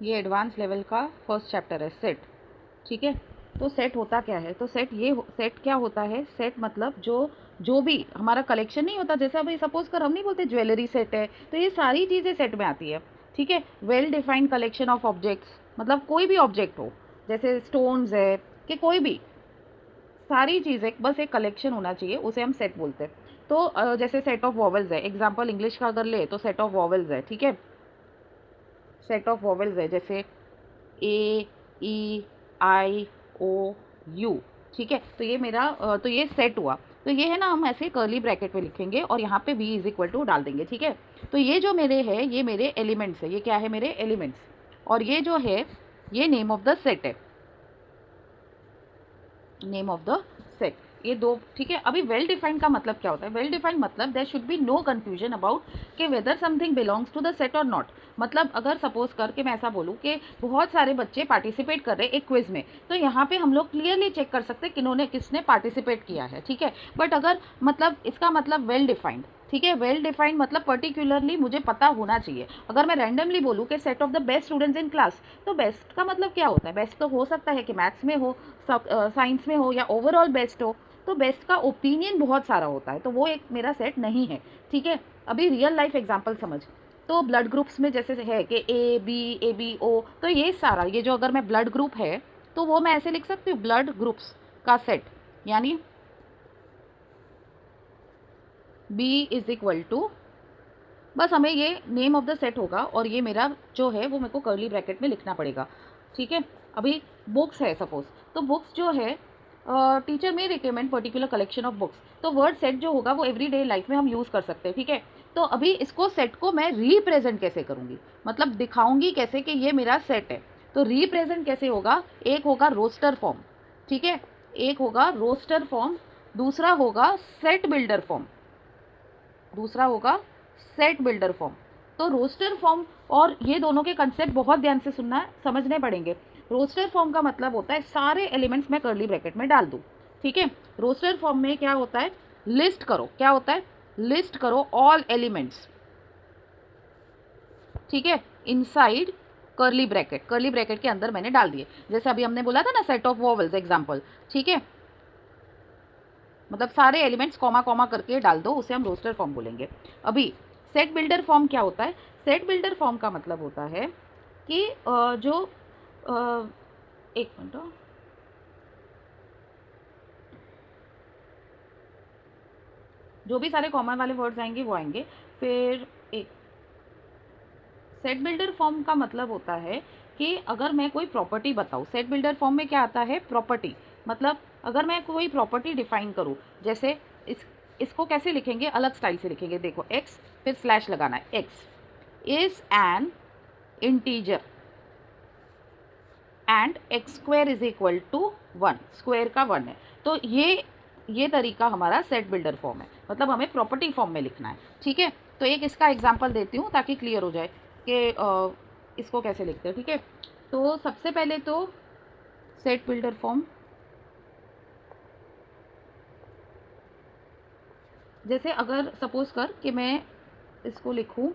ये advance level का first chapter है, सेट। ठीक है, तो सेट होता क्या है? तो सेट क्या होता है? सेट मतलब जो भी हमारा कलेक्शन नहीं होता, जैसे अभी सपोज कर हम नहीं बोलते ज्वेलरी सेट है, तो ये सारी चीज़ें सेट में आती है। ठीक है, well defined collection of objects, मतलब कोई भी ऑब्जेक्ट हो, जैसे स्टोन्स है कि कोई भी, सारी चीज़ें बस एक कलेक्शन होना चाहिए, उसे हम सेट बोलते हैं। तो जैसे सेट ऑफ वॉवल्स है, एग्जाम्पल इंग्लिश का अगर ले तो सेट ऑफ वॉवल्स है। ठीक है, सेट ऑफ वॉवल्स है जैसे ए, ई, आई, ओ, यू। ठीक है, तो ये मेरा तो ये सेट हुआ। तो ये है ना, हम ऐसे कर्ली ब्रैकेट में लिखेंगे और यहाँ पे v इज इक्वल टू डाल देंगे। ठीक है, तो ये जो मेरे है, ये मेरे एलिमेंट्स है। ये क्या है? मेरे एलिमेंट्स। और ये जो है, ये नेम ऑफ द सेट है, नेम ऑफ द सेट, ये दो। ठीक है, अभी वेल डिफाइंड का मतलब क्या होता है? वेल डिफाइंड मतलब there should be no confusion about कि whether something belongs to the set और नॉट। मतलब अगर सपोज करके मैं ऐसा बोलूँ कि बहुत सारे बच्चे पार्टिसिपेट कर रहे हैं एक क्विज में, तो यहाँ पे हम लोग क्लियरली चेक कर सकते हैं किन्होंने किसने पार्टिसिपेट किया है। ठीक है, बट अगर मतलब इसका मतलब वेल डिफाइंड। ठीक है, वेल डिफाइंड मतलब पर्टिकुलरली मुझे पता होना चाहिए। अगर मैं रैंडमली बोलूँ कि set of the best students in class, तो बेस्ट का मतलब क्या होता है? बेस्ट तो हो सकता है कि मैथ्स में हो, साइंस में हो, या ओवरऑल बेस्ट हो। तो बेस्ट का ओपिनियन बहुत सारा होता है, तो वो एक मेरा सेट नहीं है। ठीक है, अभी रियल लाइफ एग्जांपल समझ। तो ब्लड ग्रुप्स में जैसे है कि ए बी ओ, तो ये सारा, ये जो अगर मैं ब्लड ग्रुप है तो वो मैं ऐसे लिख सकती हूँ, ब्लड ग्रुप्स का सेट, यानी B इज इक्वल टू, बस हमें ये नेम ऑफ द सेट होगा और ये मेरा जो है वो मेरे को कर्ली ब्रैकेट में लिखना पड़ेगा। ठीक है, अभी बुक्स है सपोज, तो बुक्स जो है टीचर में recommend particular collection of books, तो वर्ड सेट जो होगा वो एवरीडे लाइफ में हम यूज़ कर सकते हैं। ठीक है, तो अभी इसको सेट को मैं रिप्रेजेंट कैसे करूँगी, मतलब दिखाऊंगी कैसे कि ये मेरा सेट है। तो रिप्रेजेंट कैसे होगा? एक होगा रोस्टर फॉर्म। ठीक है, एक होगा रोस्टर फॉर्म, दूसरा होगा सेट बिल्डर फॉर्म, दूसरा होगा सेट बिल्डर फॉर्म। तो रोस्टर फॉर्म और ये दोनों के कंसेप्ट बहुत ध्यान से सुनना है, समझने पड़ेंगे। रोस्टर फॉर्म का मतलब होता है सारे एलिमेंट्स मैं कर्ली ब्रैकेट में डाल दूँ। ठीक है, रोस्टर फॉर्म में क्या होता है? लिस्ट करो, क्या होता है? लिस्ट करो ऑल एलिमेंट्स। ठीक है, inside curly bracket, curly bracket के अंदर मैंने डाल दिए। जैसे अभी हमने बोला था ना, सेट ऑफ वॉवल्स एग्जाम्पल। ठीक है, मतलब सारे एलिमेंट्स कॉमा कॉमा करके डाल दो, उसे हम रोस्टर फॉर्म बोलेंगे। अभी सेट बिल्डर फॉर्म क्या होता है? सेट बिल्डर फॉर्म का मतलब होता है कि एक मिनट, जो भी सारे कॉमन वाले वर्ड्स आएंगे वो आएंगे। फिर एक सेट बिल्डर फॉर्म का मतलब होता है कि अगर मैं कोई प्रॉपर्टी बताऊँ, सेट बिल्डर फॉर्म में क्या आता है? प्रॉपर्टी। मतलब अगर मैं कोई प्रॉपर्टी डिफाइन करूँ, जैसे इसको कैसे लिखेंगे? अलग स्टाइल से लिखेंगे। देखो, एक्स फिर स्लैश लगाना है, x is an integer and x square is equal to 1, square का 1 है। तो ये तरीका हमारा सेट बिल्डर फॉर्म है, मतलब हमें प्रॉपर्टी फॉर्म में लिखना है। ठीक है, तो एक इसका एग्जांपल देती हूँ ताकि क्लियर हो जाए कि इसको कैसे लिखते हैं। ठीक है, तो सबसे पहले तो सेट बिल्डर फॉर्म, जैसे अगर सपोज कर कि मैं इसको लिखूँ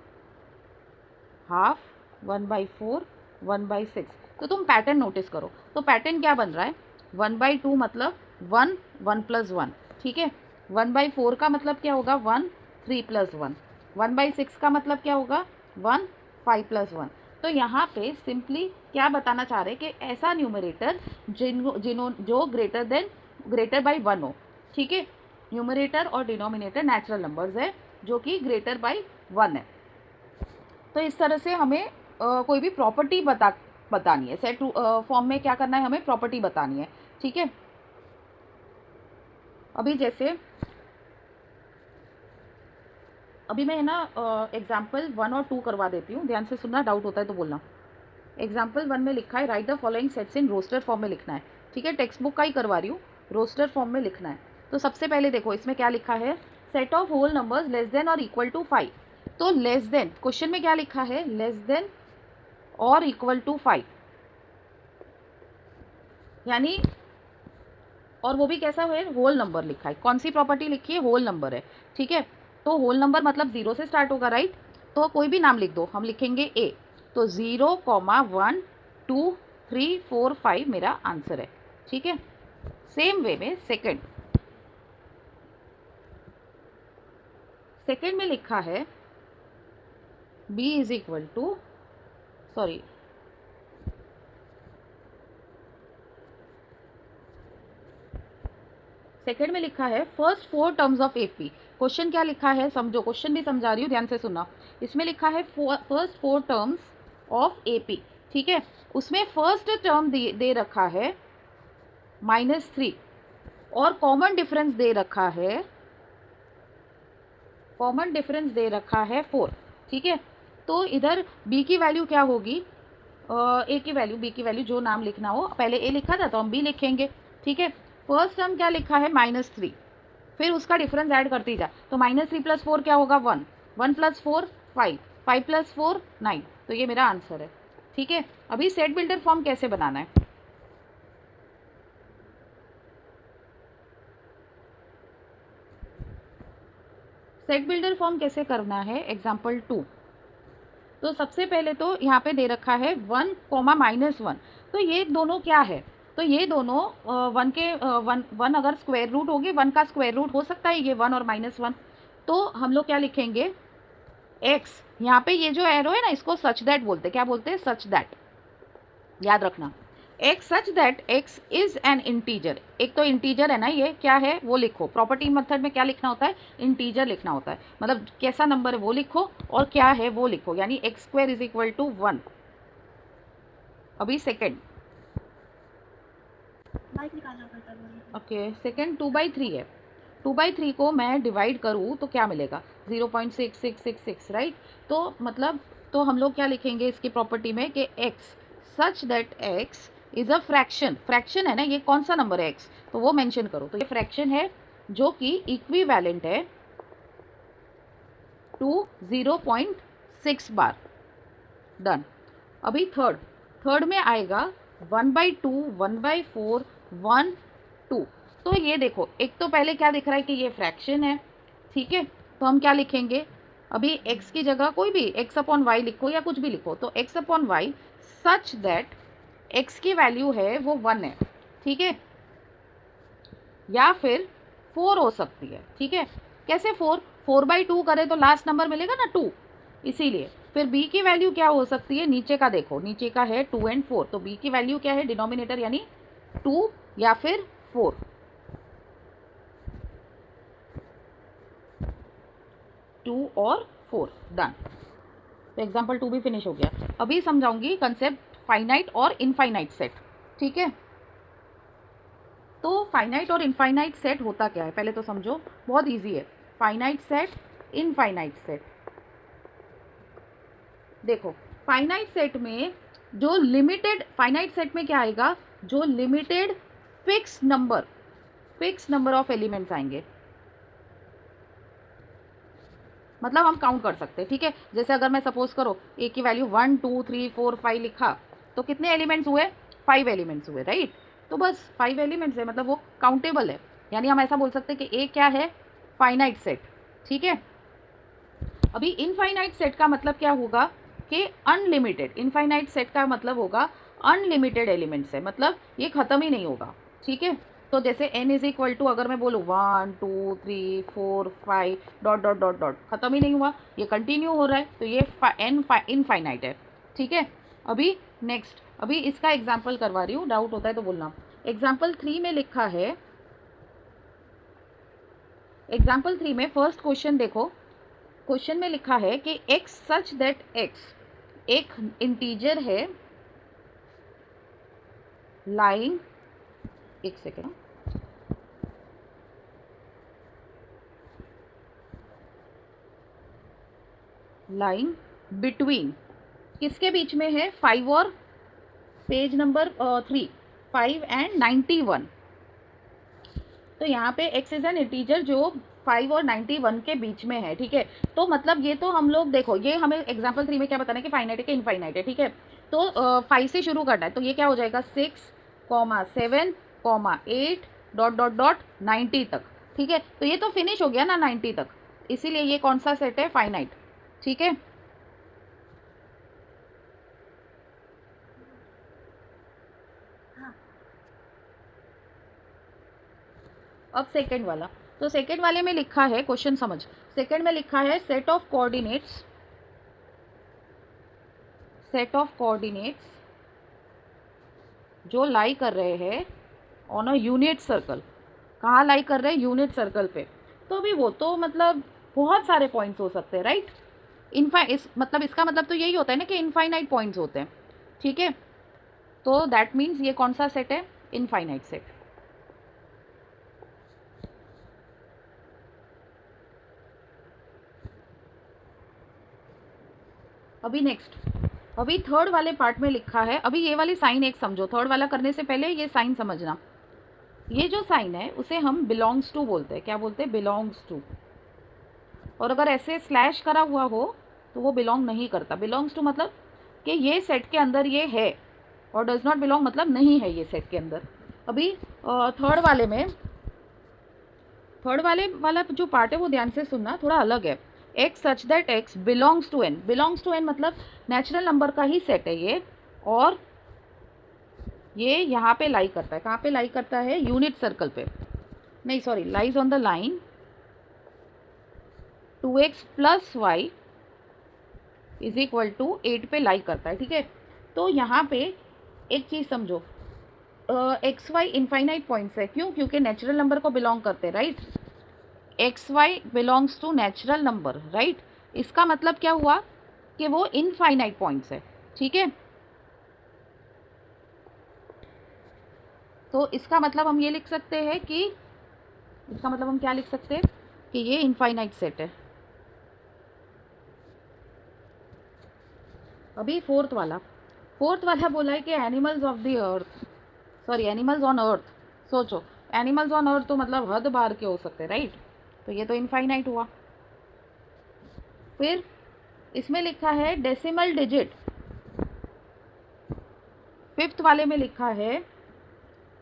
हाफ 1/4 1/6, तो तुम पैटर्न नोटिस करो। तो पैटर्न क्या बन रहा है? 1/2 मतलब 1 1 + 1। ठीक है, 1/4 का मतलब क्या होगा? 1 3 + 1। 1/6 का मतलब क्या होगा? 1 5 + 1। तो यहाँ पे सिंपली क्या बताना चाह रहे हैं कि ऐसा न्यूमरेटर जो ग्रेटर बाई 1 हो। ठीक है, न्यूमरेटर और डिनोमिनेटर नेचुरल नंबर्स है जो कि ग्रेटर बाई 1 है। तो इस तरह से हमें कोई भी प्रॉपर्टी बतानी है। सेट फॉर्म में क्या करना है? हमें प्रॉपर्टी बतानी है। ठीक है, अभी जैसे अभी मैं ना एग्जाम्पल 1 और 2 करवा देती हूँ, ध्यान से सुनना, डाउट होता है तो बोलना। एग्जाम्पल 1 में लिखा है write the following sets in roster form में लिखना है। ठीक है, टेक्स्ट बुक का ही करवा रही हूँ, रोस्टर फॉर्म में लिखना है। तो सबसे पहले देखो इसमें क्या लिखा है? Set of whole numbers less than और इक्वल टू 5। तो लेस देन, क्वेश्चन में क्या लिखा है? लेस देन और इक्वल टू 5, यानी और वो भी कैसा है? होल नंबर लिखा है। कौन सी प्रॉपर्टी लिखी है? होल नंबर है। ठीक है, तो होल नंबर मतलब 0 से स्टार्ट होगा, राइट? तो कोई भी नाम लिख दो, हम लिखेंगे ए। तो 0,1 2 3 4 5 मेरा आंसर है। ठीक है, सेम वे में सेकंड में लिखा है b is equal to, sorry, second में लिखा है first 4 terms of AP. Question क्या लिखा है समझो, क्वेश्चन भी समझा रही हूँ, ध्यान से सुनना। इसमें लिखा है फर्स्ट 4 टर्म्स ऑफ एपी। ठीक है, उसमें फर्स्ट टर्म दे रखा है -3 और कॉमन डिफरेंस दे रखा है, 4। ठीक है, तो इधर b की वैल्यू क्या होगी, a की वैल्यू, b की वैल्यू, जो नाम लिखना हो, पहले a लिखा था तो हम b लिखेंगे। ठीक है, फर्स्ट टर्म क्या लिखा है -3, फिर उसका डिफरेंस ऐड करती जा, तो -3 + 4 क्या होगा 1, 1 + 4 5, 5 + 4 9, तो ये मेरा आंसर है। ठीक है, अभी सेट बिल्डर फॉर्म कैसे बनाना है, सेट बिल्डर फॉर्म कैसे करना है, एग्जाम्पल 2। तो सबसे पहले तो यहाँ पे दे रखा है 1, -1, तो ये दोनों क्या है, तो ये दोनों 1 अगर स्क्वायर रूट होगी, 1 का स्क्वायर रूट हो सकता है ये 1 और -1, तो हम लोग क्या लिखेंगे, x, यहाँ पे ये जो एरो है ना, इसको सच दैट बोलते हैं, क्या बोलते हैं, सच दैट, याद रखना, x such that x is an integer. एक तो इंटीजर है ना, ये क्या है वो लिखो, प्रॉपर्टी मेथड में क्या लिखना होता है, इंटीजर लिखना होता है, मतलब कैसा नंबर है वो लिखो और क्या है वो लिखो, यानी x² = 1। अभी सेकेंड, ओके, सेकेंड 2/3 है, 2/3 को मैं डिवाइड करूँ तो क्या मिलेगा, 0.6666, राइट। तो मतलब, तो हम लोग क्या लिखेंगे इसकी प्रॉपर्टी में कि x such that x is a fraction है ना, ये कौन सा नंबर है x, तो वो मेंशन करो, तो ये फ्रैक्शन है जो कि इक्विवेलेंट है टू 0.6 बार। डन। अभी थर्ड में आएगा 1/2, 1/4, 1 2। तो ये देखो, एक तो पहले क्या दिख रहा है कि ये फ्रैक्शन है। ठीक है, तो हम क्या लिखेंगे, अभी x की जगह कोई भी x/y लिखो या कुछ भी लिखो, तो x/y सच दैट x की वैल्यू है वो 1 है। ठीक है, या फिर 4 हो सकती है। ठीक है, कैसे 4/2 करें तो लास्ट नंबर मिलेगा ना 2, इसीलिए। फिर b की वैल्यू क्या हो सकती है, नीचे का देखो, नीचे का है 2 और 4, तो b की वैल्यू क्या है, डिनोमिनेटर यानी 2 या फिर 4, 2 और 4। डन। तो एग्जाम्पल 2 भी फिनिश हो गया। अभी समझाऊंगी कंसेप्ट फाइनाइट और इनफाइनाइट सेट। ठीक है, तो फाइनाइट और इनफाइनाइट सेट होता क्या है पहले तो समझो, बहुत इजी है। फाइनाइट सेट, इनफाइनाइट सेट, देखो फाइनाइट सेट में जो लिमिटेड, फाइनाइट सेट में क्या आएगा, जो limited fix number of elements आएंगे, मतलब हम काउंट कर सकते हैं। ठीक है, जैसे अगर मैं सपोज करो ए की वैल्यू 1 2 3 4 5 लिखा, तो कितने एलिमेंट्स हुए, 5 एलिमेंट्स हुए, राइट। तो बस 5 एलिमेंट्स है, मतलब वो काउंटेबल है, यानी हम ऐसा बोल सकते हैं कि ए क्या है, फाइनाइट सेट। ठीक है, अभी इनफाइनाइट सेट का मतलब क्या होगा कि अनलिमिटेड, इनफाइनाइट सेट का मतलब होगा अनलिमिटेड एलिमेंट्स है, मतलब ये खत्म ही नहीं होगा। ठीक है, तो जैसे n = अगर मैं बोलूँ 1 2 3 4 5 डॉट डॉट डॉट डॉट, खत्म ही नहीं हुआ, ये कंटिन्यू हो रहा है, तो ये इनफाइनाइट है। ठीक है, अभी नेक्स्ट, अभी इसका एग्जाम्पल करवा रही हूँ, डाउट होता है तो बोलना। एग्जाम्पल 3 में लिखा है, एग्जाम्पल 3 में फर्स्ट क्वेश्चन देखो, क्वेश्चन में लिखा है कि x सच दैट x एक इंटीजर है लाइंग, एक सेकेंड, लाइंग बिटवीन, किसके बीच में है, 5 और पेज नंबर 3, 5 एंड 91। तो यहाँ पे x इज एन इंटीजर जो 5 और 91 के बीच में है। ठीक है, तो मतलब ये तो हम लोग देखो, ये हमें एग्जाम्पल 3 में क्या बताना है कि फाइनाइट है कि इनफाइनाइट है। ठीक है, तो 5 से शुरू करना है, तो ये क्या हो जाएगा 6, 7, 8 डॉट डॉट डॉट 90 तक। ठीक है, तो ये तो फिनिश हो गया ना 90 तक, इसीलिए ये कौन सा सेट है, फाइनाइट। ठीक है, अब सेकेंड वाला, तो सेकेंड वाले में लिखा है, क्वेश्चन समझ, सेकेंड में लिखा है सेट ऑफ कोऑर्डिनेट्स जो लाई कर रहे हैं ऑन अ यूनिट सर्कल। कहाँ लाई कर रहे हैं? यूनिट सर्कल पे। तो अभी वो तो मतलब बहुत सारे पॉइंट्स हो सकते हैं, राइट। मतलब इसका मतलब तो यही होता है ना कि इनफाइनाइट पॉइंट्स होते हैं, ठीक है। तो दैट मीन्स ये कौन सा सेट है? Infinite set. अभी नेक्स्ट, अभी थर्ड वाले पार्ट में लिखा है, अभी ये वाली साइन एक समझो, थर्ड वाला करने से पहले ये साइन समझना। ये जो साइन है उसे हम बिलोंग्स टू बोलते हैं। क्या बोलते हैं? Belongs to. और अगर ऐसे स्लैश करा हुआ हो तो वो बिलोंग नहीं करता। बिलोंग्स टू मतलब कि ये सेट के अंदर ये है, और डज नॉट बिलोंग मतलब नहीं है ये सेट के अंदर। अभी थर्ड वाले वाला जो पार्ट है वो ध्यान से सुनना, थोड़ा अलग है। X such that x belongs to n. Belongs to n मतलब नेचुरल नंबर का ही सेट है ये, और ये यहाँ पे लाई करता है। कहाँ पे लाई करता है? यूनिट सर्कल पे। नहीं sorry, lies on the line 2x plus y is equal to 8 पे लाई करता है, ठीक है। तो यहाँ पे एक चीज़ समझो, एक्स वाई इनफाइनाइट पॉइंट्स है। क्यों? क्योंकि नेचुरल नंबर को बिलोंग करते हैं, right. X y belongs to natural number, right. इसका मतलब क्या हुआ कि वो इनफाइनाइट पॉइंट्स है, ठीक है। तो इसका मतलब हम ये लिख सकते हैं कि, इसका मतलब हम क्या लिख सकते हैं कि ये इनफाइनाइट सेट है। अभी फोर्थ वाला बोला है कि animals of the earth, sorry animals on earth. सोचो, एनिमल्स ऑन अर्थ तो मतलब हद बार के हो सकते हैं, राइट। तो ये तो इनफाइनाइट हुआ। फिर इसमें लिखा है डेसिमल डिजिट। फिफ्थ वाले में लिखा है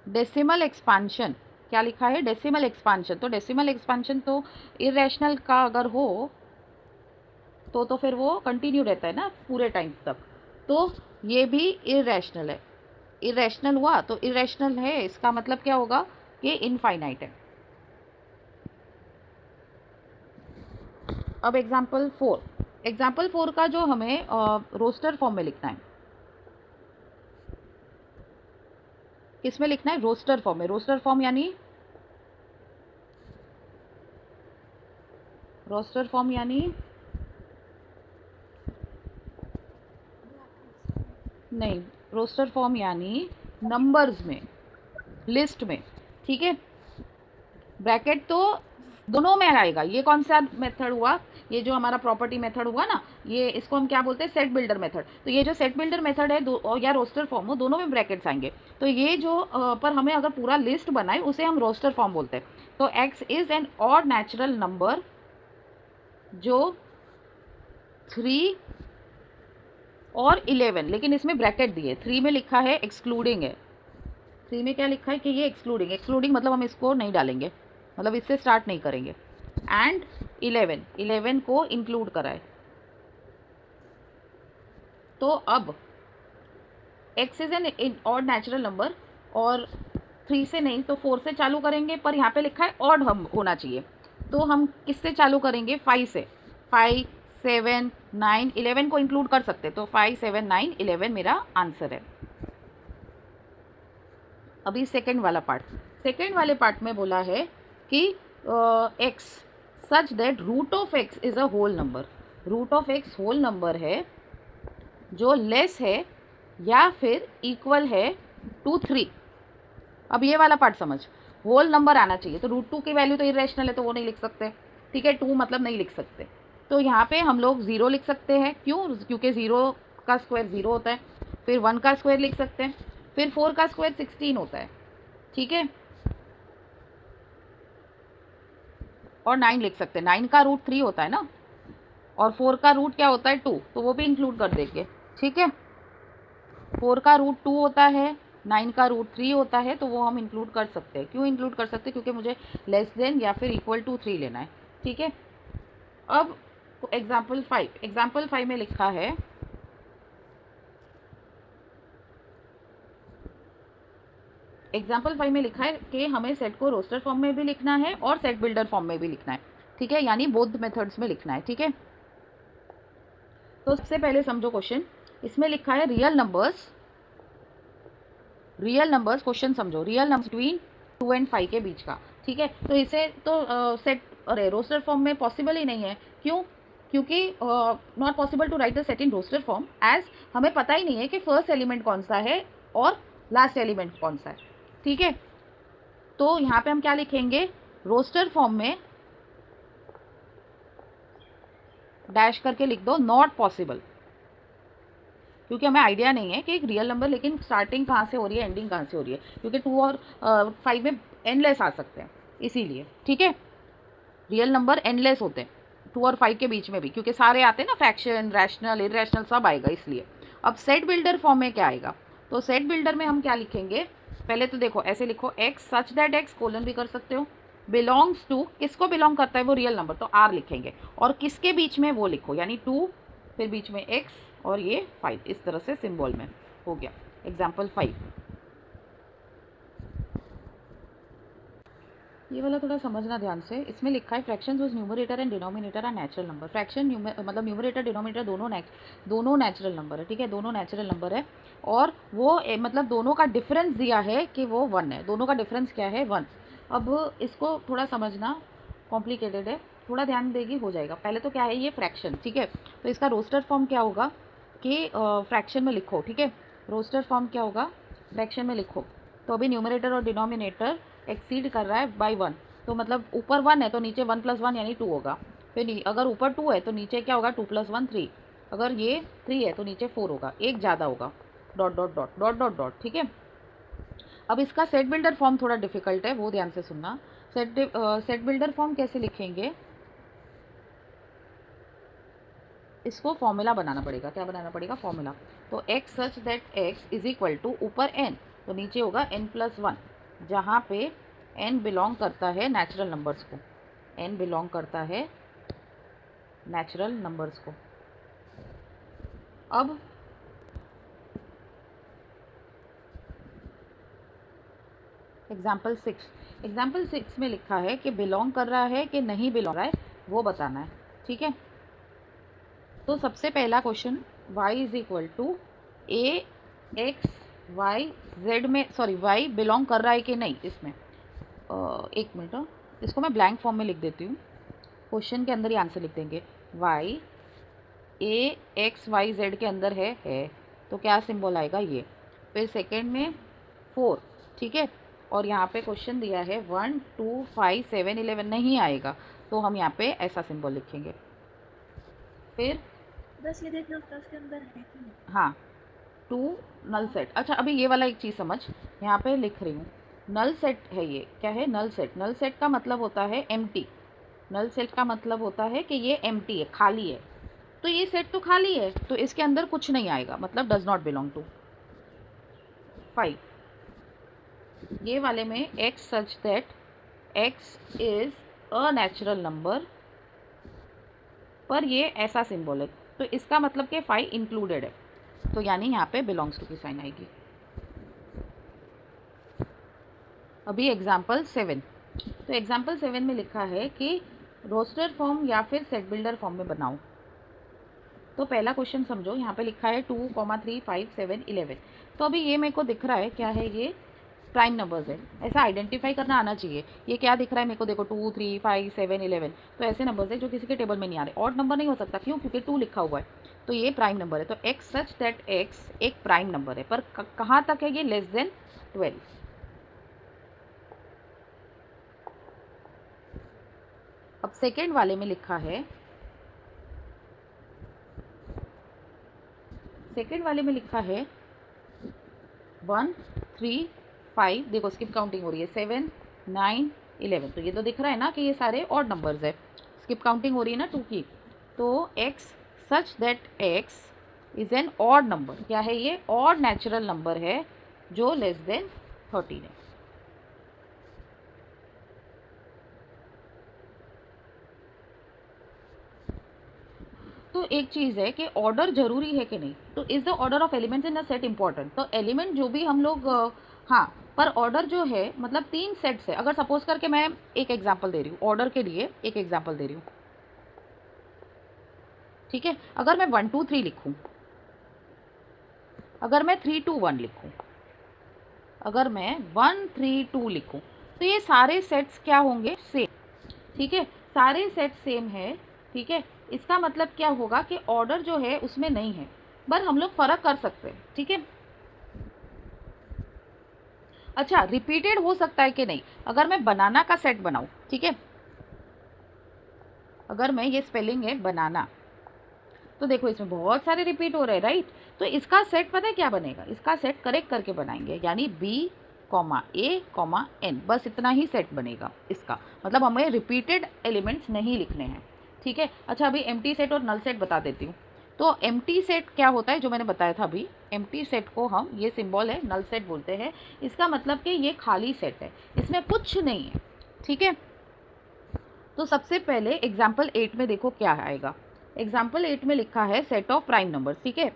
डेसिमल एक्सपांशन। क्या लिखा है? Decimal expansion. तो डेसिमल एक्सपांशन तो इरेशनल का अगर हो तो फिर वो कंटिन्यू रहता है ना पूरे टाइम तक। तो ये भी इरेशनल है। इरेशनल हुआ तो इरेशनल है, इसका मतलब क्या होगा कि इनफाइनाइट है। अब एग्जाम्पल 4 का जो हमें रोस्टर फॉर्म में लिखना है, किस में लिखना है? रोस्टर फॉर्म में। रोस्टर फॉर्म यानी नहीं, रोस्टर फॉर्म यानी नंबर्स में, लिस्ट में, ठीक है। ब्रैकेट तो दोनों में आएगा। ये कौन सा मेथड हुआ? ये जो हमारा प्रॉपर्टी मेथड हुआ ना, ये इसको हम क्या बोलते हैं? Set builder method. तो ये जो सेट बिल्डर मेथड है या रोस्टर फॉर्म हो, दोनों में ब्रैकेट्स आएंगे। तो ये जो पर हमें अगर पूरा लिस्ट बनाए उसे हम रोस्टर फॉर्म बोलते हैं। तो x is an odd natural number जो 3 और 11, लेकिन इसमें ब्रैकेट दिए। 3 में लिखा है एक्सक्लूडिंग है। 3 में क्या लिखा है कि ये एक्सक्लूडिंग मतलब हम इसको नहीं डालेंगे, मतलब इससे स्टार्ट नहीं करेंगे। एंड 11 को इंक्लूड कराए। तो अब x is an odd natural number, और 3 से नहीं तो 4 से चालू करेंगे, पर यहाँ पे लिखा है ऑड हम होना चाहिए। तो हम किससे चालू करेंगे? 5 से। 5 7 9 11 को इंक्लूड कर सकते, तो 5 7 9 11 मेरा आंसर है। अभी सेकेंड वाले पार्ट में बोला है कि x such that root of x is a whole number. Root of x whole number है जो लेस है या फिर इक्वल है टू 3। अब ये वाला पार्ट समझ, होल नंबर आना चाहिए। तो रूट 2 की वैल्यू तो इरेशनल है, तो वो नहीं लिख सकते, ठीक है। 2 मतलब नहीं लिख सकते। तो यहाँ पे हम लोग 0 लिख सकते हैं। क्यों? क्योंकि 0 का स्क्वायर 0 होता है। फिर 1 का स्क्वायर लिख सकते हैं। फिर 4 का स्क्वायर 16 होता है, ठीक है। और 9 लिख सकते हैं। 9 का रूट 3 होता है ना, और 4 का रूट क्या होता है? 2, तो वो भी इंक्लूड कर देंगे, ठीक है। 4 का रूट 2 होता है, 9 का रूट 3 होता है, तो वो हम इंक्लूड कर सकते हैं। क्यों इंक्लूड कर सकते हैं? क्योंकि मुझे लेस देन या फिर इक्वल टू 3 लेना है, ठीक है। अब एग्जाम्पल 5 में लिखा है एग्जाम्पल 5 में लिखा है कि हमें सेट को रोस्टर फॉर्म में भी लिखना है और सेट बिल्डर फॉर्म में भी लिखना है, ठीक है, यानी बोथ मेथड्स में लिखना है, ठीक है। तो सबसे पहले समझो क्वेश्चन, इसमें लिखा है रियल नंबर्स, क्वेश्चन समझो, रियल नंबर बिटवीन 2 एंड 5 के बीच का, ठीक है। तो इसे तो सेट अरे रोस्टर फॉर्म में पॉसिबल ही नहीं है, क्यों? क्योंकि not possible to write the set in roster form as हमें पता ही नहीं है कि फर्स्ट एलिमेंट कौन सा है और लास्ट एलिमेंट कौन सा है, ठीक है। तो यहाँ पे हम क्या लिखेंगे, रोस्टर फॉर्म में डैश करके लिख दो नॉट पॉसिबल, क्योंकि हमें आइडिया नहीं है कि एक रियल नंबर लेकिन स्टार्टिंग कहाँ से हो रही है, एंडिंग कहाँ से हो रही है, क्योंकि 2 और 5 में एंडलेस आ सकते हैं, इसीलिए, ठीक है। रियल नंबर एंडलेस होते हैं 2 और 5 के बीच में भी, क्योंकि सारे आते हैं ना, फ्रैक्शन, रैशनल, इरेशनल सब आएगा, इसलिए। अब सेट बिल्डर फॉर्म में क्या आएगा, तो सेट बिल्डर में हम क्या लिखेंगे, पहले तो देखो ऐसे लिखो, x such that x, colon भी कर सकते हो, बिलोंग्स टू, किसको बिलोंग करता है वो रियल नंबर, तो आर लिखेंगे, और किसके बीच में वो लिखो, यानी 2 फिर बीच में एक्स और ये 5, इस तरह से सिंबल में हो गया। एग्जाम्पल 5, ये वाला थोड़ा समझना ध्यान से, इसमें लिखा है fractions which numerator and denominator are natural number. Fraction मतलब न्यूमरेटर डिनोमिनेटर दोनों नेचुरल नंबर है, ठीक है, दोनों नेचुरल नंबर है, और वो मतलब दोनों का डिफरेंस दिया है कि वो 1 है, दोनों का डिफरेंस क्या है, 1। अब इसको थोड़ा समझना कॉम्प्लिकेटेड है, थोड़ा ध्यान देगी हो जाएगा। पहले तो क्या है ये फ्रैक्शन, ठीक है, तो इसका रोस्टर फॉर्म क्या होगा कि फ्रैक्शन में लिखो, ठीक है, रोस्टर फॉर्म क्या होगा, फ्रैक्शन में लिखो। तो अभी न्यूमरेटर और डिनोमिनेटर एक्सीड कर रहा है बाई 1, तो मतलब ऊपर 1 है तो नीचे 1 + 1 यानी 2 होगा, फिर अगर ऊपर 2 है तो नीचे क्या होगा, 2 + 1 3, अगर ये 3 है तो नीचे 4 होगा, एक ज़्यादा होगा, dot dot dot dot dot dot, ठीक है। अब इसका सेट बिल्डर फॉर्म थोड़ा डिफिकल्ट है, वो ध्यान से सुनना। सेट बिल्डर फॉर्म कैसे लिखेंगे, इसको फॉर्मूला बनाना पड़ेगा, क्या बनाना पड़ेगा, फॉर्मूला। तो x such that x is equal to ऊपर एन, तो नीचे होगा n+1, जहाँ पे n बिलोंग करता है नेचुरल नंबर्स को, n बिलोंग करता है नेचुरल नंबर्स को। अब एग्जाम्पल 6 में लिखा है कि बिलोंग कर रहा है कि नहीं बिलोंग रहा है, वो बताना है, ठीक है। तो सबसे पहला question, y is equal to a x y z में, सॉरी y बिलोंग कर रहा है कि नहीं इसमें, एक मिनट, इसको मैं ब्लैंक फॉर्म में लिख देती हूँ, क्वेश्चन के अंदर ही आंसर लिख देंगे, y ए एक्स वाई जेड के अंदर है, तो क्या सिंबल आएगा ये, फिर सेकेंड में 4, ठीक है, और यहाँ पे क्वेश्चन दिया है 1 2 5 7 11 नहीं आएगा, तो हम यहाँ पे ऐसा सिंबल लिखेंगे। फिर बस ये देखना प्लस के अंदर है कि नहीं। हाँ 2 नल सेट। अच्छा अभी ये वाला एक चीज़ समझ, यहाँ पे लिख रही हूँ नल सेट है, ये क्या है, नल सेट। नल सेट का मतलब होता है एम्प्टी, नल सेट का मतलब होता है कि ये एम्प्टी है, खाली है, तो ये सेट तो खाली है, तो इसके अंदर कुछ नहीं आएगा, मतलब डज नॉट बिलोंग टू 5। ये वाले में x such that x is a natural number, पर ये ऐसा सिंबल है, तो इसका मतलब कि 5 इंक्लूडेड है, तो यानी यहाँ पे बिलोंग्स टू की साइन आएगी। अभी एग्जाम्पल 7, तो एग्जाम्पल 7 में लिखा है कि रोस्टर फॉर्म या फिर सेट बिल्डर फॉर्म में बनाओ। तो पहला क्वेश्चन समझो, यहाँ पे लिखा है 2, 3, 5, 7, 11, तो अभी ये मेरे को दिख रहा है क्या है, ये प्राइम नंबर्स है, ऐसा आइडेंटिफाई करना आना चाहिए। ये क्या दिख रहा है मेरे को, देखो 2, 3, 5, 7, 11, तो ऐसे नंबर्स है जो किसी के टेबल में नहीं आ रहे, ऑड नंबर नहीं हो सकता, क्यों, क्योंकि 2 लिखा हुआ है, तो ये प्राइम नंबर है। तो एक्स सच दैट एक्स एक प्राइम नंबर है, पर कहाँ तक है ये, लेस देन 12। अब सेकेंड वाले में लिखा है, सेकेंड वाले में लिखा है 1, 3, 5, देखो स्किप काउंटिंग हो रही है, 7, 9, 11, तो ये तो दिख रहा है ना कि ये सारे ऑड नंबर्स है, स्किप काउंटिंग हो रही है ना 2 की। तो x such that x is an odd number, क्या है ये, ऑड नेचुरल नंबर है जो लेस देन 13 है। तो एक चीज़ है कि ऑर्डर जरूरी है कि नहीं, तो is the order of elements in a set important, तो एलिमेंट जो भी हम लोग हाँ पर ऑर्डर जो है मतलब 3 सेट्स है। अगर सपोज करके मैं एक एग्जांपल दे रही हूँ, ऑर्डर के लिए एक एग्जांपल दे रही हूँ, ठीक है। अगर मैं 1 2 3 लिखूँ, अगर मैं 3 2 1 लिखूँ, अगर मैं 1 3 2 लिखूँ, तो ये सारे सेट्स क्या होंगे? सेम, ठीक है। सारे सेट सेम है, ठीक है। इसका मतलब क्या होगा कि ऑर्डर जो है उसमें नहीं है, पर हम लोग फ़र्क कर सकते हैं, ठीक है। अच्छा, रिपीटेड हो सकता है कि नहीं? अगर मैं बनाना का सेट बनाऊँ, ठीक है, अगर मैं ये स्पेलिंग है बनाना, तो देखो इसमें बहुत सारे रिपीट हो रहे हैं, राइट। तो इसका सेट पता है क्या बनेगा? इसका सेट करेक्ट करके बनाएंगे, यानी बी कॉमा ए कॉमा एन, बस इतना ही सेट बनेगा इसका। मतलब हमें रिपीटेड एलिमेंट्स नहीं लिखने हैं, ठीक है। अच्छा, अभी एम्प्टी सेट और नल सेट बता देती हूँ। तो एम्प्टी सेट क्या होता है, जो मैंने बताया था अभी, एम्प्टी सेट को हम, ये सिंबल है, नल सेट बोलते हैं। इसका मतलब कि ये खाली सेट है, इसमें कुछ नहीं है, ठीक है। तो सबसे पहले एग्जाम्पल 8 में देखो क्या आएगा। एग्जाम्पल 8 में लिखा है सेट ऑफ प्राइम नंबर्स, ठीक है।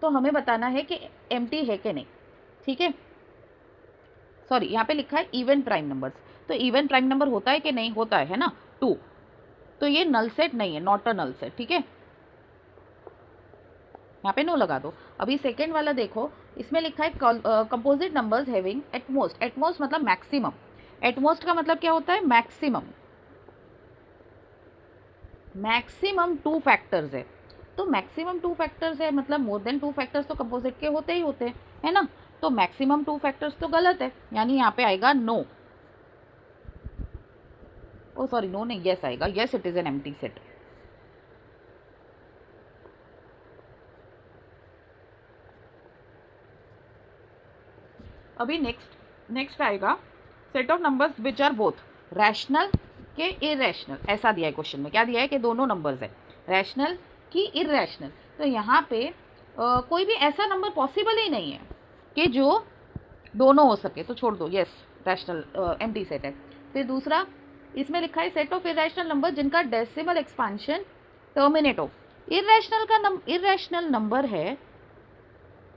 तो हमें बताना है कि एम्प्टी है कि नहीं, ठीक है। सॉरी, यहाँ पे लिखा है इवन प्राइम नंबर्स। तो इवन प्राइम नंबर होता है कि नहीं? होता है ना, 2। तो ये नल सेट नहीं है, नॉट अ नल सेट, ठीक है। यहाँ पे नो लगा दो। अभी सेकेंड वाला देखो, इसमें लिखा है composite numbers having at most. At most मतलब मैक्सिमम। एटमोस्ट का मतलब क्या होता है? मैक्सिमम। मैक्सिमम 2 फैक्टर्स है। तो मैक्सिमम 2 फैक्टर्स है मतलब मोर देन 2 फैक्टर्स तो कंपोजिट के होते ही होते हैं, है ना। तो मैक्सिमम 2 फैक्टर्स तो गलत है, यानी यहाँ पे आएगा नो। ओ सॉरी, नो नहीं, यस आएगा। Yes, it is an empty set. अभी नेक्स्ट आएगा set of numbers which are both rational के इरेशनल। ऐसा दिया है क्वेश्चन में, क्या दिया है कि दोनों नंबर्स है, रैशनल की इरेशनल। तो यहाँ पे कोई भी ऐसा नंबर पॉसिबल ही नहीं है कि जो दोनों हो सके, तो छोड़ दो, यस रैशनल एम्प्टी सेट है। फिर दूसरा, इसमें लिखा है सेट ऑफ इरेशनल नंबर जिनका डेसिमल एक्सपांशन टर्मिनेट हो। इरेशनल नंबर है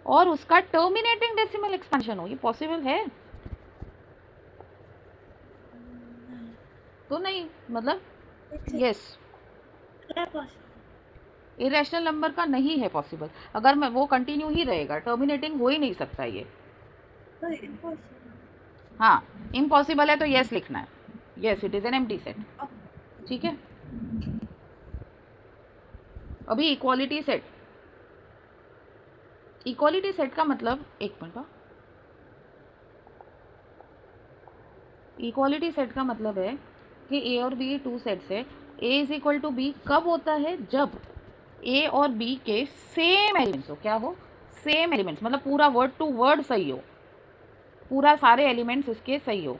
और उसका टर्मिनेटिंग डेसिमल एक्सपेंशन हो, ये पॉसिबल है? नहीं। तो नहीं, मतलब एक यस, क्या पॉसिबल? इरेशनल नंबर का नहीं है पॉसिबल। अगर मैं वो कंटिन्यू ही रहेगा, टर्मिनेटिंग हो ही नहीं सकता ये। तो इम्पॉसिबल। हाँ, इम्पॉसिबल है तो यस लिखना है। Yes, it is an empty set, ठीक है। अभी इक्वालिटी सेट। इक्वालिटी सेट का मतलब, एक मिनट, इक्वालिटी सेट का मतलब है कि ए और बी 2 सेट्स है। ए इज इक्वल टू बी कब होता है? जब ए और बी के सेम एलिमेंट्स हो। क्या हो? सेम एलिमेंट्स, मतलब पूरा वर्ड टू वर्ड सही हो, पूरा सारे एलिमेंट्स इसके सही हो,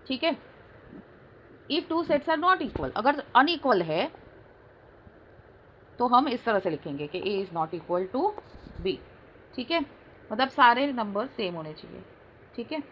ठीक है। If 2 sets are not equal, अगर अनइक्वल है तो हम इस तरह से लिखेंगे कि A is not equal to B, ठीक है। मतलब सारे नंबर सेम होने चाहिए, ठीक है।